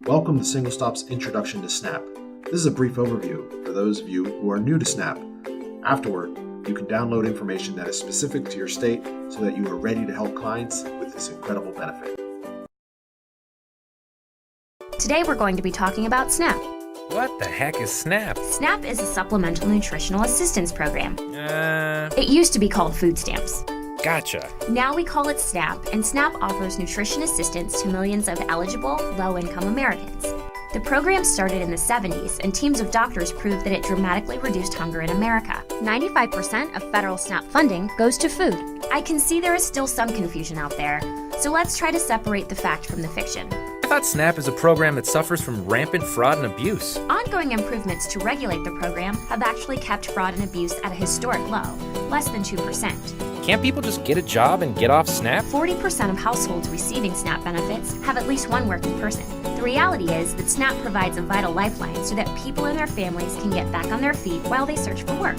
Welcome to Singlestop's Introduction to Snap. This is a brief overview for those of you who are new to Snap. Afterward, you can download information that is specific to your state so that you are ready to help clients with this incredible benefit. Today we're going to be talking about SNAP. What the heck is SNAP? SNAP is a supplemental nutritional assistance program. It used to be called food stamps. Gotcha. Now we call it SNAP, and SNAP offers nutrition assistance to millions of eligible, low-income Americans. The program started in the 70s, and teams of doctors proved that it dramatically reduced hunger in America. 95% of federal SNAP funding goes to food. I can see there is still some confusion out there, so let's try to separate the fact from the fiction. I thought SNAP is a program that suffers from rampant fraud and abuse. Ongoing improvements to regulate the program have actually kept fraud and abuse at a historic low, less than 2%. Can't people just get a job and get off SNAP? 40% of households receiving SNAP benefits have at least one working person. The reality is that SNAP provides a vital lifeline so that people and their families can get back on their feet while they search for work.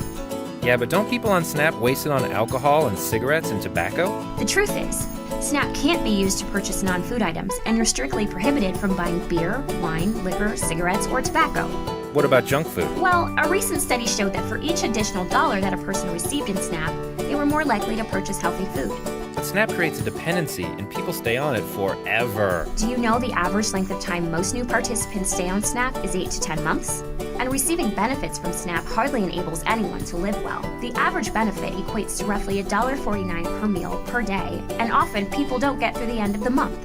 Yeah, but don't people on SNAP waste it on alcohol and cigarettes and tobacco? The truth is, SNAP can't be used to purchase non-food items, and you're strictly prohibited from buying beer, wine, liquor, cigarettes, or tobacco. What about junk food? Well, a recent study showed that for each additional dollar that a person received in SNAP, they were more likely to purchase healthy food. But SNAP creates a dependency, and people stay on it forever. Do you know the average length of time most new participants stay on SNAP is 8 to 10 months? And receiving benefits from SNAP hardly enables anyone to live well. The average benefit equates to roughly $1.49 per meal per day, and often people don't get through the end of the month.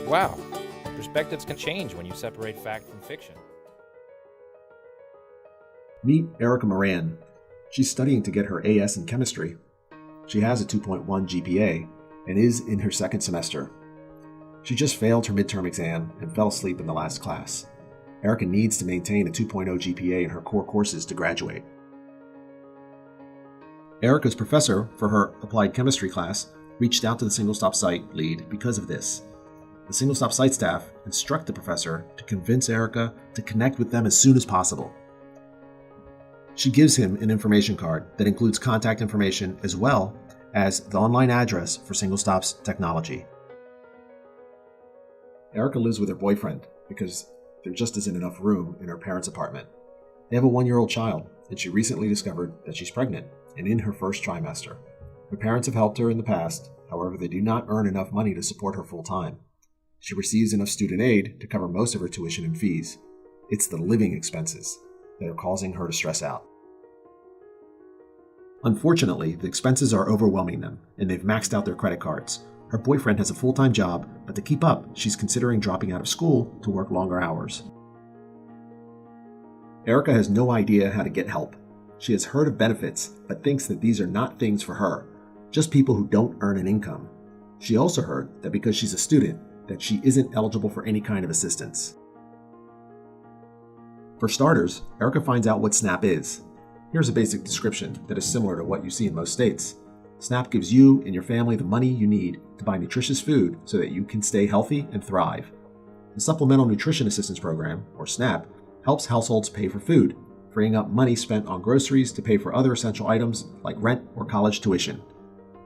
Wow. Perspectives can change when you separate fact from fiction. Meet Erica Moran. She's studying to get her AS in chemistry. She has a 2.1 GPA and is in her second semester. She just failed her midterm exam and fell asleep in the last class. Erica needs to maintain a 2.0 GPA in her core courses to graduate. Erica's professor for her applied chemistry class reached out to the Singlestop site lead because of this. The Singlestop site staff instruct the professor to convince Erica to connect with them as soon as possible. She gives him an information card that includes contact information as well as the online address for Singlestop's technology. Erica lives with her boyfriend because there just isn't enough room in her parents' apartment. They have a 1-year-old child, and she recently discovered that she's pregnant and in her first trimester. Her parents have helped her in the past, however, they do not earn enough money to support her full-time. She receives enough student aid to cover most of her tuition and fees. It's the living expenses that are causing her to stress out. Unfortunately, the expenses are overwhelming them, and they've maxed out their credit cards. Her boyfriend has a full-time job, but to keep up, she's considering dropping out of school to work longer hours. Erica has no idea how to get help. She has heard of benefits, but thinks that these are not things for her, just people who don't earn an income. She also heard that because she's a student, that she isn't eligible for any kind of assistance. For starters, Erica finds out what SNAP is. Here's a basic description that is similar to what you see in most states. SNAP gives you and your family the money you need to buy nutritious food so that you can stay healthy and thrive. The Supplemental Nutrition Assistance Program, or SNAP, helps households pay for food, freeing up money spent on groceries to pay for other essential items like rent or college tuition.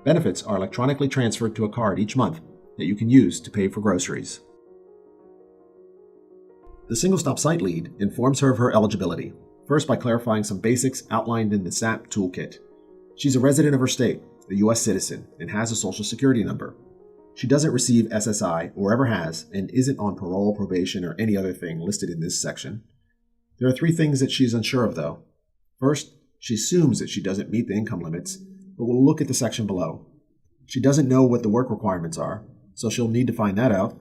Benefits are electronically transferred to a card each month that you can use to pay for groceries. The Singlestop site lead informs her of her eligibility, first by clarifying some basics outlined in the SNAP toolkit. She's a resident of her state, a U.S. citizen, and has a social security number. She doesn't receive SSI or ever has, and isn't on parole, probation, or any other thing listed in this section. There are 3 things that she's unsure of, though. First, she assumes that she doesn't meet the income limits, but we'll look at the section below. She doesn't know what the work requirements are, so she'll need to find that out.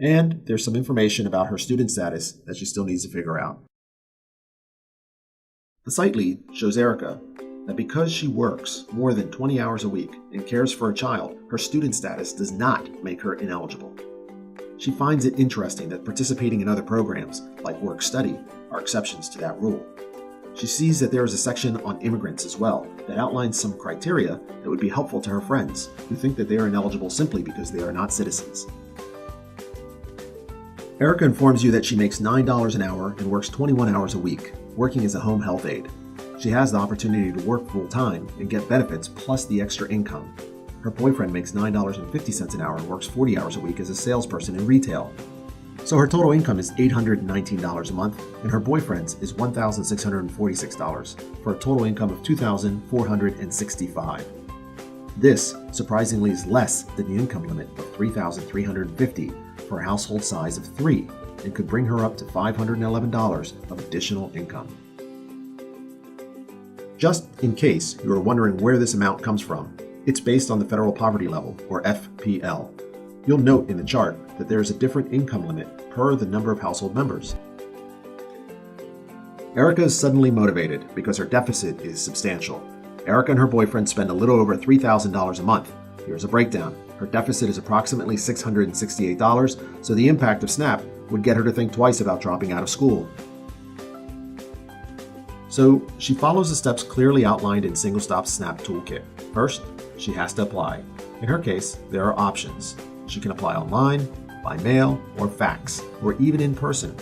And there's some information about her student status that she still needs to figure out. The site lead shows Erica that because she works more than 20 hours a week and cares for a child, her student status does not make her ineligible. She finds it interesting that participating in other programs, like work-study, are exceptions to that rule. She sees that there is a section on immigrants as well that outlines some criteria that would be helpful to her friends who think that they are ineligible simply because they are not citizens. Erica informs you that she makes $9 an hour and works 21 hours a week, working as a home health aide. She has the opportunity to work full-time and get benefits plus the extra income. Her boyfriend makes $9.50 an hour and works 40 hours a week as a salesperson in retail. So her total income is $819 a month, and her boyfriend's is $1,646, for a total income of $2,465. This, surprisingly, is less than the income limit of $3,350 for a household size of 3, and could bring her up to $511 of additional income. Just in case you are wondering where this amount comes from, it's based on the federal poverty level, or FPL. You'll note in the chart that there is a different income limit per the number of household members. Erica is suddenly motivated because her deficit is substantial. Erica and her boyfriend spend a little over $3,000 a month. Here's a breakdown. Her deficit is approximately $668, so the impact of SNAP would get her to think twice about dropping out of school. So she follows the steps clearly outlined in Singlestop's SNAP toolkit. First, she has to apply. In her case, there are options. She can apply online, by mail, or fax, or even in person.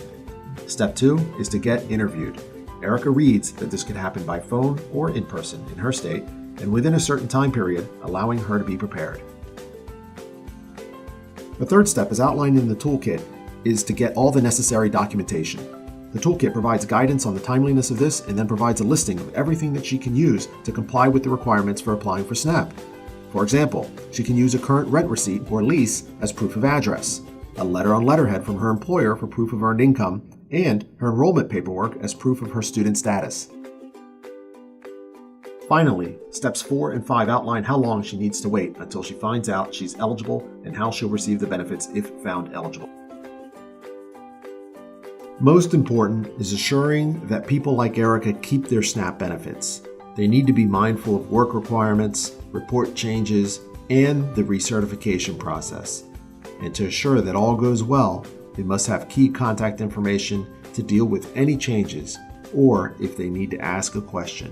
Step 2 is to get interviewed. Erica reads that this could happen by phone or in person in her state, and within a certain time period, allowing her to be prepared. The third step, as outlined in the toolkit, is to get all the necessary documentation. The toolkit provides guidance on the timeliness of this and then provides a listing of everything that she can use to comply with the requirements for applying for SNAP. For example, she can use a current rent receipt or lease as proof of address, a letter on letterhead from her employer for proof of earned income, and her enrollment paperwork as proof of her student status. Finally, steps 4 and 5 outline how long she needs to wait until she finds out she's eligible and how she'll receive the benefits if found eligible. Most important is assuring that people like Erica keep their SNAP benefits. They need to be mindful of work requirements, report changes, and the recertification process. And to assure that all goes well, they must have key contact information to deal with any changes or if they need to ask a question.